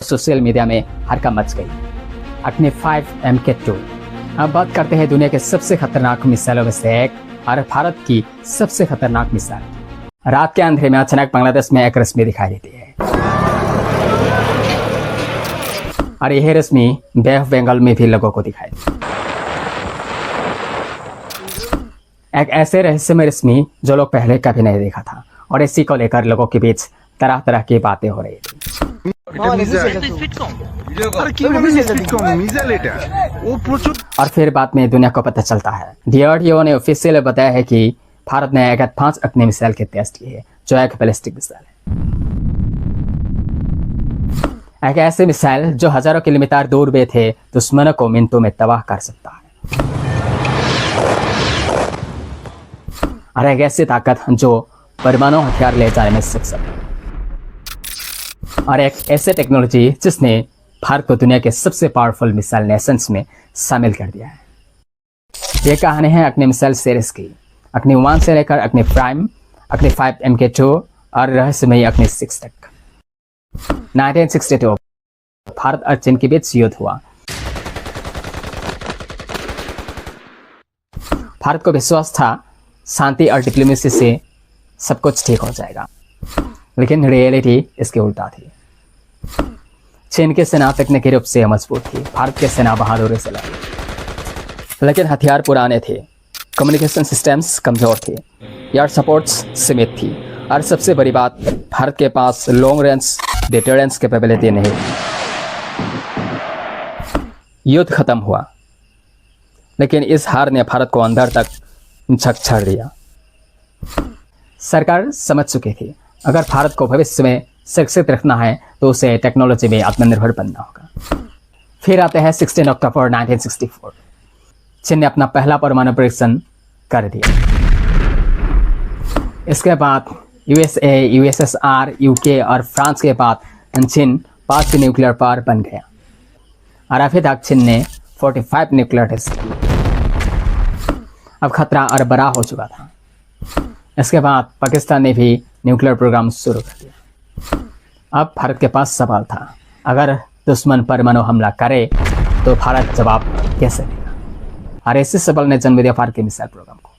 Social media में हड़कंप much गई। अग्नि 5 MK2। अब बात करते हैं दुनिया के सबसे खतरनाक मिसाइलों में से एक और भारत की सबसे खतरनाक मिसाइल। रात के अंधेरे में अचानक बांग्लादेश में एक रश्मि दिखाई देती है और यह रश्मि बे ऑफ बंगाल में भी लोगों को दिखाई दी। एक ऐसे रहस्यमय रश्मि जो लोग पहले कभी नहीं देखा था और इसी को लेकर लोगों के बीच तरह तरह की बातें हो रही थी। और फिर बाद में दुनिया को पता चलता है, DRDO ने ऑफिशियल बताया है कि भारत ने एक 5 अग्नि मिसाइल के टेस्ट किए हैं जो एक बैलिस्टिक मिसाइल है। एक ऐसे मिसाइल जो हजारों किलोमीटर दूर में थे दुश्मनों को मिनटों में तबाह कर सकता है और एक ऐसी ताकत जो परमाणु हथियार ले जाने में सक्षम है और एक ऐसे टेक्नोलॉजी जिसने भारत को दुनिया के सबसे पावरफुल मिसाइल नेशंस में शामिल कर दिया है। ये कहानी है अग्नि मिसाइल सीरीज की। अग्नि 1 से लेकर अग्नि प्राइम, अग्नि 5 MK2 और रहस्यमयी अग्नि 6 तक। 1962 भारत और चीन के बीच युद्ध हुआ। भारत को विश्वास था शांति और डिप्लोमेसी से सब कुछ ठीक हो जाएगा, लेकिन रियलिटी इसके उल्टा थी। चीन की सेना तकनीकी रूप से मजबूत थी, भारत की सेना बहादुरी से लड़ी, लेकिन हथियार पुराने थे, कम्युनिकेशन सिस्टम्स कमजोर थे, एयर सपोर्ट्स सीमित थी और सबसे बड़ी बात, भारत के पास लॉन्ग रेंज डिटरेंस कैपेबिलिटी नहीं थी। युद्ध खत्म हुआ, लेकिन इस हार ने भारत को अंदर तक झकझोर दिया। सरकार समझ चुकी थी, अगर भारत को भविष्य में सुरक्षित रखना है तो उसे टेक्नोलॉजी में आत्मनिर्भर बनना होगा। फिर आते हैं 16 अक्टूबर 1964। चीन ने अपना पहला परमाणु परीक्षण कर दिया। इसके बाद USA, USSR, UK और फ्रांस के बाद चीन 5 न्यूक्लियर पावर बन गया और अभी तक चीन ने 45 न्यूक्लियर टेस्ट किए। अब खतरा और बड़ा हो चुका था। इसके बाद पाकिस्तान ने भी न्यूक्लियर प्रोग्राम शुरू कर दिया। अब भारत के पास सवाल था, अगर दुश्मन परमाणु हमला करे तो भारत जवाब कैसे देगा? और इसी सवाल ने जन्म दिया भारत के मिसाइल प्रोग्राम को।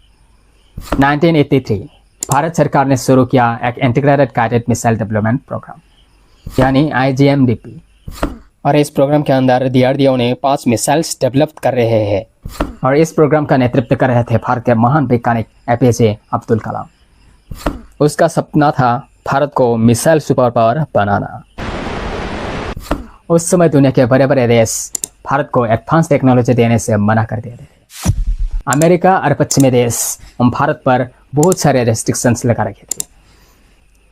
1983 भारत सरकार ने शुरू किया एक integrated guided missile development program यानी IGMDP और इस प्रोग्राम के अंदर DRDO ने 5 मिसाइल्स डेवलप कर रहे हैं और इस प्रोग्राम का नेतृत्व कर रहे थे भारत के महान वैज्ञानिक APJ अब्दुल कलाम। उसका सपना था भारत को मिसाइल सुपर पावर बनाना। उस समय दुनिया के बड़े बड़े देश भारत को एडवांस टेक्नोलॉजी देने से मना कर देते थे। अमेरिका और पश्चिमी देश भारत पर बहुत सारे रेस्ट्रिक्शंस लगा रखे थे,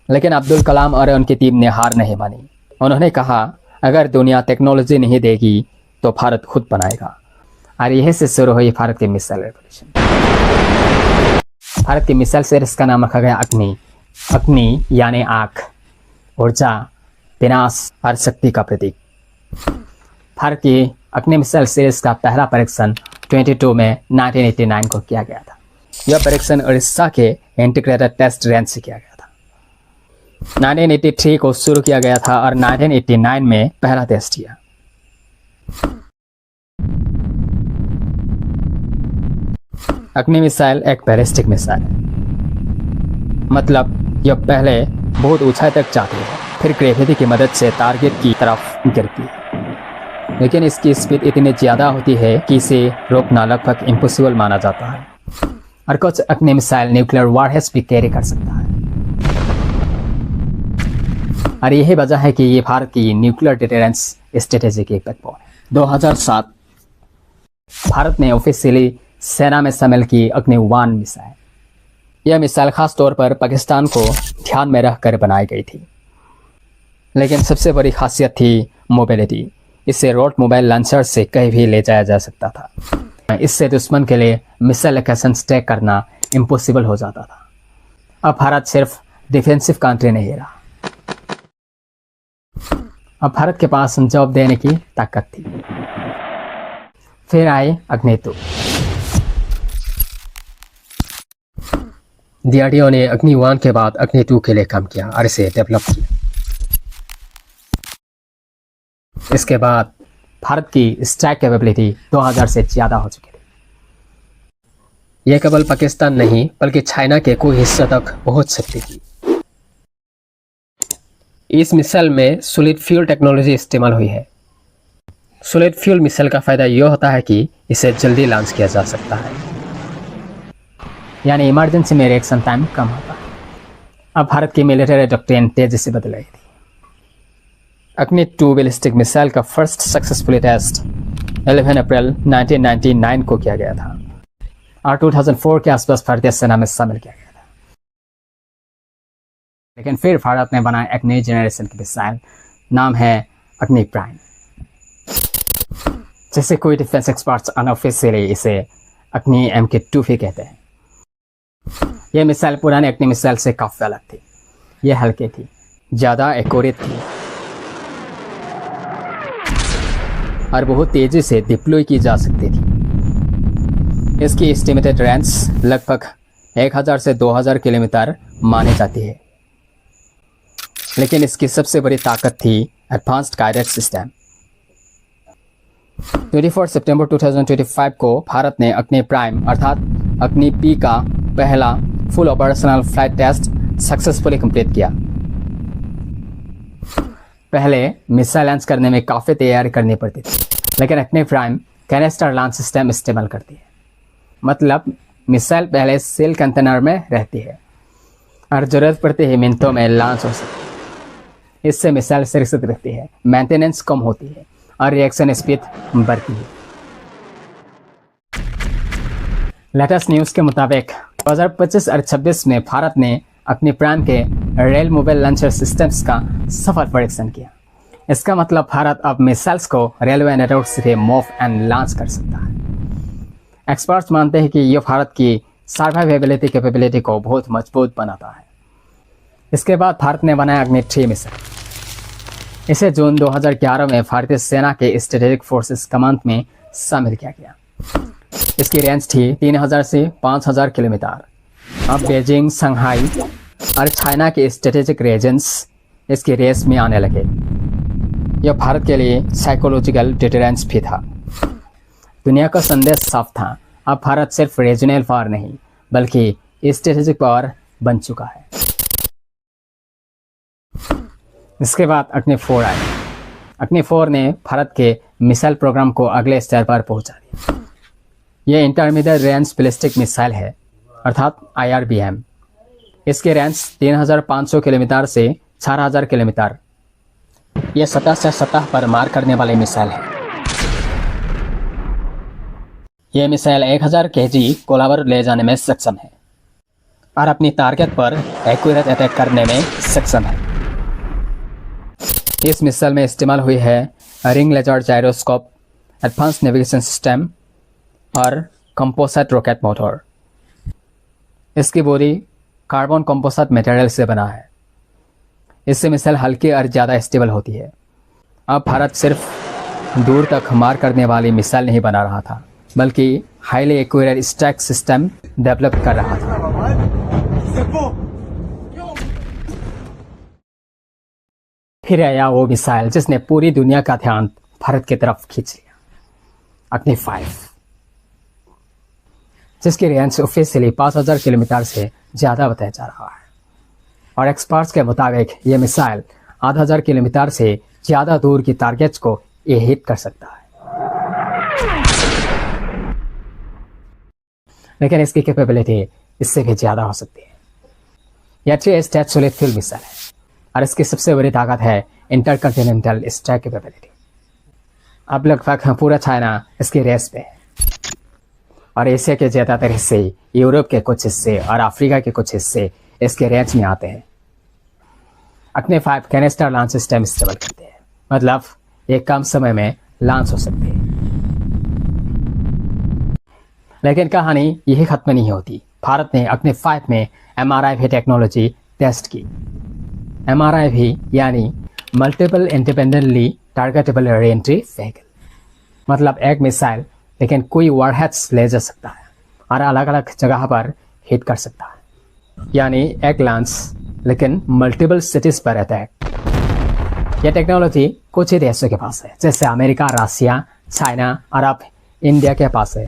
लेकिन अब्दुल कलाम और उनकी टीम ने हार नहीं मानी। उन्होंने कहा, अगर दुनिया टेक्नोलॉजी नहीं देगी तो भारत खुद बनाएगा और यहीं से शुरू हुई भारत की मिसाइल रेवोल्यूशन। भारत की मिसाइल सीरीज का नाम रखा गया अग्नि। अग्नि यानी आग, ऊर्जा, विनाश और शक्ति का प्रतीक। भारत की अग्नि मिसाइल सीरीज का पहला परीक्षण 22 में 1989 को किया गया था। यह परीक्षण उड़ीसा के इंटीग्रेटेड टेस्ट रेंज से किया गया था। 1983 को शुरू किया गया था और 1989 में पहला टेस्ट किया। अग्नि मिसाइल एक बैलिस्टिक मिसाइल है, मतलब यह पहले बहुत ऊंचाई तक जाती है, फिर ग्रेविटी की मदद से टारगेट की तरफ गिरती है, लेकिन इसकी स्पीड इतनी ज़्यादा होती है कि इसे रोकना लगभग इम्पॉसिबल माना जाता है और कुछ अग्नि मिसाइल न्यूक्लियर वॉरहेड्स भी कैरी कर सकता है। और यही वजह है कि ये भारत की न्यूक्लियर डिटरेंस स्ट्रेटेजी की बैकबोन है। 2007 भारत ने ऑफिशियली सेना में शामिल की अग्नि 1 मिसाइल। यह मिसाइल खास तौर पर पाकिस्तान को ध्यान में रखकर बनाई गई थी, लेकिन सबसे बड़ी खासियत थी मोबिलिटी। इसे रोड मोबाइल लॉन्चर से कहीं भी ले जाया जा सकता था। इससे दुश्मन के लिए मिसाइल लोकेशन ट्रैक करना इम्पॉसिबल हो जाता था। अब भारत सिर्फ डिफेंसिव कंट्री नहीं रहा, अब भारत के पास जवाब देने की ताकत थी। फिर आई अग्नि 2। DRDO ने अग्नि 1 के बाद अग्नि 2 के लिए काम किया और इसे डेवलप किया। इसके बाद भारत की स्ट्राइक कैपेबिलिटी 2000 से ज़्यादा हो चुकी थी। यह केवल पाकिस्तान नहीं बल्कि चाइना के कुछ हिस्सों तक पहुंच सकती थी। इस मिसाइल में सॉलिड फ्यूल टेक्नोलॉजी इस्तेमाल हुई है। सॉलिड फ्यूल मिसाइल का फायदा यह होता है कि इसे जल्दी लॉन्च किया जा सकता है, यानी इमरजेंसी में रिएक्शन टाइम कम होता है। अब भारत की मिलिट्री डॉक्ट्रिन तेजी से बदल रही थी। अग्नि 2 बैलिस्टिक मिसाइल का फर्स्ट सक्सेसफुली टेस्ट 11 अप्रैल 1999 को किया गया था और 2004 के आसपास भारतीय सेना में शामिल किया गया था। लेकिन फिर भारत ने बनाया एक नई जनरेशन की मिसाइल, नाम है अग्नि प्राइम। जैसे कोई डिफेंस एक्सपर्ट्स अनऑफिशियली इसे अग्नि MK2 भी कहते हैं। यह मिसाइल पुराने अग्नि मिसाइल से काफी अलग थी। यह हल्की थी, ज़्यादा एक्यूरेट थी और बहुत तेजी से डिप्लॉय की जा सकती थी। इसकी एस्टिमेटेड रेंज लगभग 1000 से 2000 किलोमीटर मानी जाती है। लेकिन इसकी सबसे बड़ी ताकत थी एडवांस्ड गाइडेड सिस्टम। 24 सितंबर 2025 को भारत ने अग्नि प्राइम अर्थात अग्नि P का पहला full operational flight test successfully complete किया। पहले मिसाइल लॉन्च करने में काफ़ी तैयारी करनी पड़ती थी, लेकिन अग्नि प्राइम कैनिस्टर लॉन्च सिस्टम इस्तेमाल करती है। मतलब मिसाइल पहले सेल कंटेनर में रहती है और ज़रूरत पड़ती है मिनटों में लॉन्च हो सकती है। इससे मिसाइल सुरक्षित रहती है, मेंटेनेंस कम होती है और रिएक्शन स्पीड बढ़ती है। लेटेस्ट न्यूज़ के मुताबिक 2025 और 26 में भारत ने अग्नि प्राइम के रेल मोबाइल लॉन्चर सिस्टम्स का सफल परीक्षण किया। इसका मतलब भारत अब मिसाइल्स को रेलवे नेटवर्क से मूव एंड लॉन्च कर सकता है। एक्सपर्ट्स मानते हैं कि यह भारत की सर्वाइवेबिलिटी कैपेबिलिटी को बहुत मजबूत बनाता है। इसके बाद भारत ने बनाया अग्नि 3 मिसाइल। इसे जून 2011 में भारतीय सेना के स्ट्रेटेजिक फोर्सेस कमांड में शामिल किया गया। इसकी रेंज थी 3000 से 5000 किलोमीटर। अब बीजिंग, शंघाई और चाइना के स्ट्रेटेजिक रीजन्स इसकी रेस में आने लगे। यह भारत के लिए साइकोलॉजिकल डिटरेंस भी था। दुनिया का संदेश साफ था, अब भारत सिर्फ रीजनल पावर नहीं बल्कि स्ट्रेटेजिक पावर बन चुका है। इसके बाद अग्नि 4 आई। अग्नि 4 ने भारत के मिसाइल प्रोग्राम को अगले स्तर पर पहुंचा दिया। यह इंटरमीडिएट रेंज बैलिस्टिक मिसाइल है अर्थात IRBM। इसकी रेंज 3500 किलोमीटर से 4000 किलोमीटर। यह सतह से सतह पर मार करने वाली मिसाइल है। यह मिसाइल 1000 kg गोलाबारूद ले जाने में सक्षम है और अपनी टारगेट पर एक्यूरेट अटैक करने में सक्षम है। इस मिसाइल में इस्तेमाल हुई है ring laser gyroscope, advance navigation system और कंपोजिट रॉकेट मोटर। इसकी बॉडी कार्बन कंपोजिट मटेरियल से बना है। इससे मिसाइल हल्की और ज़्यादा स्टेबल होती है। अब भारत सिर्फ दूर तक मार करने वाली मिसाइल नहीं बना रहा था बल्कि highly accurate strike system develop कर रहा था। फिर आया वो मिसाइल जिसने पूरी दुनिया का ध्यान भारत की तरफ खींच लिया, अग्नि 5, जिसकी रेंज ऑफिशियली 5000 किलोमीटर से ज़्यादा बताया जा रहा है और एक्सपर्ट्स के मुताबिक ये मिसाइल 8000 किलोमीटर से ज़्यादा दूर की टारगेट्स को ये हिट कर सकता है। लेकिन इसकी कैपेबिलिटी इससे भी ज़्यादा हो सकती है। यह 3 स्टेज सॉलिड फ्यूल मिसाइल है और इसकी सबसे बड़ी ताकत है इंटरकॉन्टिनेंटल स्ट्राइक कैपेबिलिटी। अब लगभग पूरा चाइना इसकी रेस पे है और एशिया के ज़्यादातर हिस्से, यूरोप के कुछ हिस्से और अफ्रीका के कुछ हिस्से इसके रेंज में आते हैं। अग्नि 5 कैनिस्टर लॉन्च सिस्टम इस्तेमाल करते हैं, मतलब एक कम समय में लॉन्च हो सकते हैं। लेकिन कहानी यही खत्म नहीं होती। भारत ने अग्नि 5 में MRIV टेक्नोलॉजी टेस्ट की। MRIV यानी multiple independently targetable re-entry vehicle, मतलब एक मिसाइल लेकिन कोई वॉरहेड्स ले जा सकता है और अलग अलग जगह पर हिट कर सकता है। यानी एक लॉन्च लेकिन मल्टीपल सिटीज पर अटैक। यह टेक्नोलॉजी कुछ ही देशों के पास है, जैसे अमेरिका, रशिया, चाइना, अरब, इंडिया के पास है।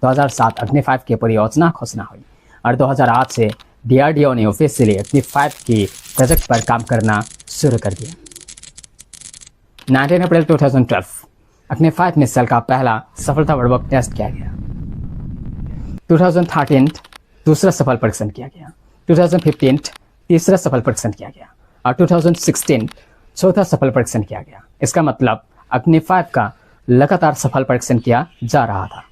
2007 अग्नि 5 की परियोजना घोषणा हुई और 2008 से DRDO ने ऑफिशियली अग्नि 5 की प्रोजेक्ट पर काम करना शुरू कर दिया। 19 अप्रैल 2012 अग्नि 5 मिसाइल का पहला सफलतापूर्वक टेस्ट किया गया। 2013 दूसरा सफल परीक्षण किया गया। 2015 तीसरा सफल परीक्षण किया गया और 2016 चौथा सफल परीक्षण किया गया। इसका मतलब अग्नि 5 का लगातार सफल परीक्षण किया जा रहा था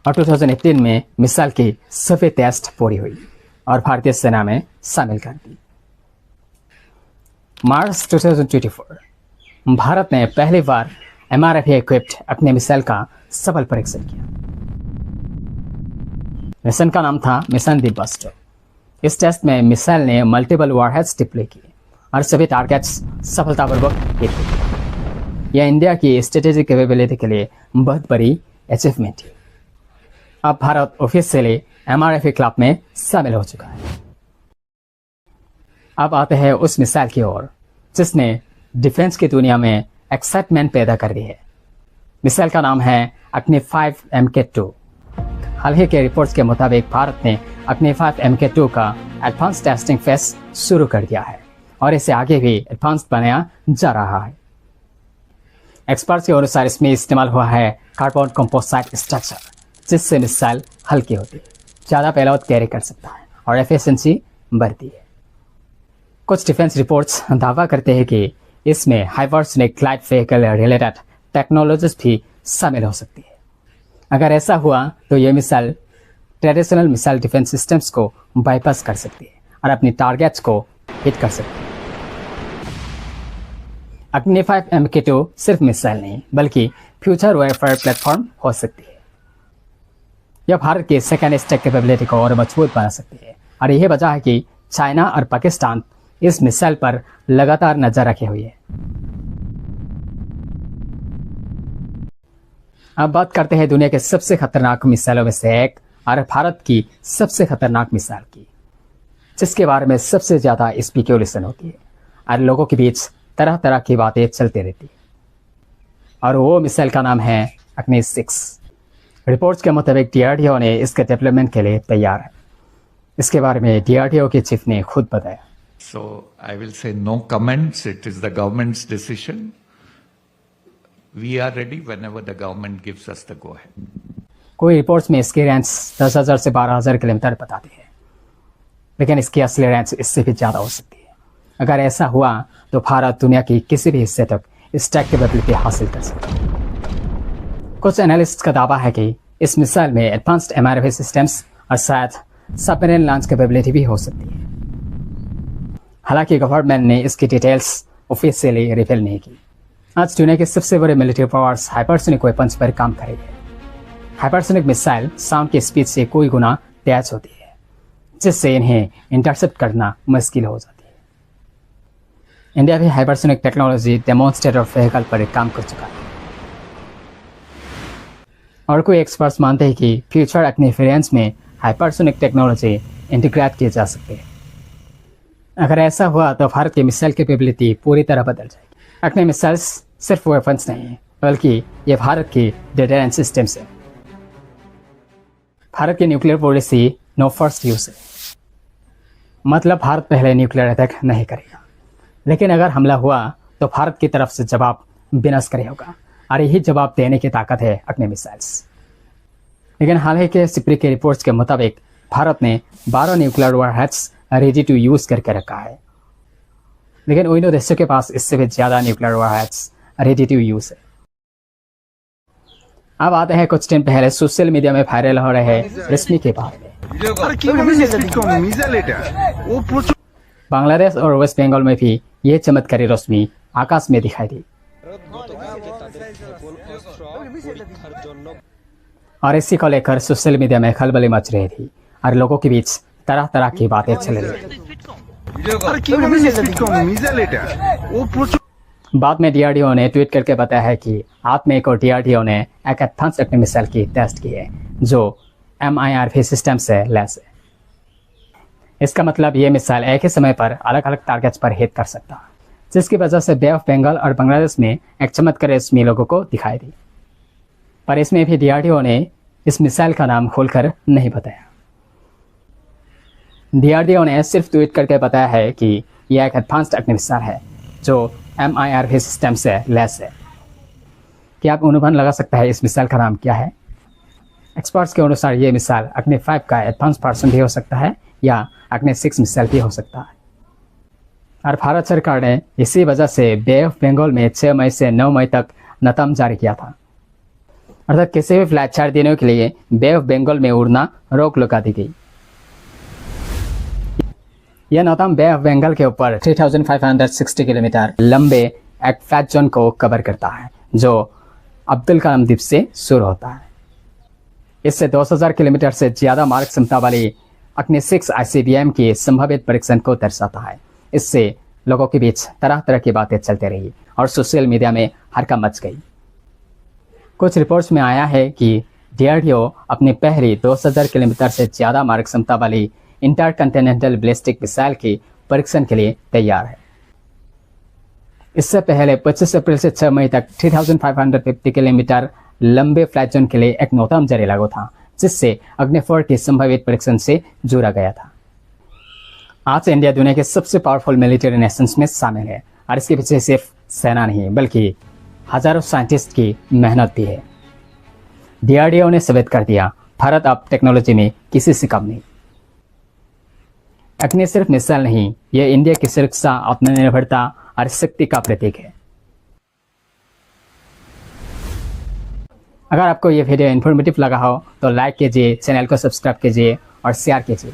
और 2018 में मिसाइल की सभी टेस्ट पूरी हुई और भारतीय सेना में शामिल कर दी। मार्च 2024 भारत ने पहली बार MRF इक्विप्ड अग्नि मिसाइल का सफल परीक्षण किया। मिशन का नाम था मिशन दी बस्टर। इस टेस्ट में मिसाइल ने मल्टीपल वॉरहेड्स डिप्लॉय किए और सभी टारगेट्स सफलतापूर्वक हिट हुए। यह इंडिया की स्ट्रेटेजिक कैपेबिलिटी के लिए बहुत बड़ी अचीवमेंट है। अब भारत ऑफिशियली MRF क्लब में शामिल हो चुका है। अब आते हैं उस मिसाइल की ओर जिसने डिफेंस की दुनिया में एक्साइटमेंट पैदा कर दी है। मिसाइल का नाम है अग्नि 5 MK2। हाल ही के रिपोर्ट्स के मुताबिक भारत ने अग्नि 5 MK2 का एडवांस टेस्टिंग फेज शुरू कर दिया है और इसे आगे भी एडवांस बनाया जा रहा है। एक्सपर्ट्स के अनुसार इसमें इस्तेमाल हुआ है कार्बन कंपोजिट स्ट्रक्चर, जिससे मिसाइल हल्की होती है, ज़्यादा पेलोड कैरी कर सकता है और एफिशिएंसी बढ़ती है। कुछ डिफेंस रिपोर्ट्स दावा करते हैं कि इसमें hypersonic glide vehicle related technologies भी शामिल हो सकती है। अगर ऐसा हुआ तो यह missile traditional missile defence systems को बाईपास कर सकती है और अपनी टारगेट्स को हिट कर सकती है। अग्नि 5 MK2 सिर्फ मिसाइल नहीं बल्कि फ्यूचर वेयरफेयर प्लेटफॉर्म हो सकती है। यह भारत की सेकेंड स्टैक कैपेबिलिटी को और मजबूत बना सकती है और यही वजह है कि चाइना और पाकिस्तान इस मिसाइल पर लगातार नजर रखे हुए है। अब बात करते हैं दुनिया के सबसे खतरनाक मिसाइलों में से एक और भारत की सबसे खतरनाक मिसाइल की, जिसके बारे में सबसे ज्यादा स्पेक्युलेशन होती है और लोगों के बीच तरह तरह की बातें चलती रहती है और वो मिसाइल का नाम है अग्नि 6। रिपोर्ट्स के मुताबिक DRDO ने इसके डेवलपमेंट के लिए तैयार है। इसके बारे में DRDO के चीफ ने खुद बताया। So I will say no comments. It is the government's decision. We are ready whenever the government gives us the go ahead. कोई रिपोर्ट्स में इसकी रेंज 10,000 से 12,000 किलोमीटर बताती है, लेकिन इसकी असली रेंज इससे भी ज़्यादा हो सकती है। अगर ऐसा हुआ तो भारत दुनिया की किसी भी हिस्से तक इस टेक कैपेबिलिटी हासिल कर सकता है। कुछ एनालिस्ट का दावा है कि इस मिसाइल में एडवांस्ड MRF सिस्टम्स और शायद सबमरीन लॉन्च कैपेबिलिटी भी हो सकती है। हालांकि गवर्नमेंट ने इसकी डिटेल्स ऑफिशियली रिवील नहीं की। आज दुनिया के सबसे बड़े मिलिट्री पावर्स हाइपरसोनिक वेपन्स पर काम कर रही है। हाइपरसोनिक मिसाइल साउंड की स्पीड से कई गुना तेज होती है, जिससे इन्हें इंटरसेप्ट करना मुश्किल हो जाती है। इंडिया भी हाइपरसोनिक टेक्नोलॉजी डेमोन्स्ट्रेटर व्हीकल पर काम कर चुका है और कोई एक्सपर्ट्स मानते हैं कि फ्यूचर अग्नि वेरिएंट्स में हाइपरसोनिक टेक्नोलॉजी इंटीग्रेट की जा सकती है। अगर ऐसा हुआ तो भारत की मिसाइल कैपेबिलिटी पूरी तरह बदल जाएगी। अग्नि मिसाइल्स सिर्फ वेपन्स नहीं है बल्कि ये भारत की डिफेंस सिस्टम्स है। भारत की nuclear policy no first use है, मतलब भारत पहले न्यूक्लियर अटैक नहीं करेगा, लेकिन अगर हमला हुआ तो भारत की तरफ से जवाब विनाशकारी होगा और यही जवाब देने की ताकत है अग्नि मिसाइल्स। लेकिन हाल ही के सिप्री के रिपोर्ट्स के मुताबिक भारत ने 12 nuclear warheads ready to use करके रखा है, लेकिन उन देशों के पास इससे भी ज्यादा nuclear warheads ready to use है। अब आते हैं कुछ दिन पहले सोशल मीडिया में वायरल हो रहे रश्मि के बारे में। बांग्लादेश और वेस्ट बंगाल में भी ये चमत्कारी रश्मि आकाश में दिखाई दी और इसी को लेकर सोशल मीडिया में खलबली मच रही थी और लोगों के बीच तरह तरह की बातें चल रही थी। बाद में DRDO ने ट्वीट करके बताया है कि आत्मे को DRDO ने एक एडवांस अग्नि मिसाइल की टेस्ट की है जो MIRV सिस्टम से लैस है। इसका मतलब ये मिसाइल एक ही समय पर अलग अलग टारगेट्स पर हिट कर सकता है, जिसकी वजह से बे ऑफ बंगाल और बांग्लादेश में एक चमत्कार रश्मि लोगों को दिखाई दी। पर इसमें भी डीआरडीओ ने इस मिसाइल का नाम खोलकर नहीं बताया। डीआरडीओ ने सिर्फ ट्वीट करके बताया है कि यह एक एडवांस्ड अग्नि मिसाइल है जो MIRV सिस्टम से लैस है। क्या आप अनुमान लगा सकते हैं इस मिसाइल का नाम क्या है? एक्सपर्ट्स के अनुसार ये मिसाइल अग्नि 5 का एडवांस वर्जन भी हो सकता है या अग्नि 6 मिसाइल भी हो सकता है। और भारत सरकार ने इसी वजह से बे ऑफ बंगाल में 6 मई से 9 मई तक नतम जारी किया था, अर्थात किसी भी फ्लाइट 4 दिनों के लिए बे ऑफ बंगाल में उड़ना रोक लगा दी गई। यह नतम बे ऑफ बंगाल के ऊपर 3560 किलोमीटर लंबे एक फ्लैट जोन को कवर करता है जो अब्दुल कलाम द्वीप से शुरू होता है। इससे 10,000 किलोमीटर से ज़्यादा मार्ग क्षमता वाली अग्नि 6 ICBM की संभावित परीक्षण को दर्शाता है। इससे लोगों के बीच तरह तरह की बातें चलती रही और सोशल मीडिया में हड़कंप मच गई। कुछ रिपोर्ट्स में आया है कि डीआरडीओ अपनी पहली 10,000 किलोमीटर से ज़्यादा मार्ग क्षमता वाली इंटरकॉन्टिनेंटल बैलिस्टिक मिसाइल के परीक्षण के लिए तैयार है। इससे पहले 25 अप्रैल से 6 मई तक 3550 किलोमीटर लंबे फ्लाइट जोन के लिए एक नोटम जारी लागू था, जिससे अग्नि 4 के संभावित परीक्षण से जुड़ा गया था। आज इंडिया दुनिया के सबसे पावरफुल मिलिट्री नेशंस में शामिल है और इसके पीछे सिर्फ सेना नहीं बल्कि हजारों साइंटिस्ट की मेहनत भी है। डीआरडीओ ने साबित कर दिया, भारत अब टेक्नोलॉजी में किसी से कम नहीं। अग्नि सिर्फ मिसाइल नहीं, यह इंडिया की सुरक्षा, आत्मनिर्भरता और शक्ति का प्रतीक है। अगर आपको यह वीडियो इन्फॉर्मेटिव लगा हो तो लाइक कीजिए, चैनल को सब्सक्राइब कीजिए और शेयर कीजिए।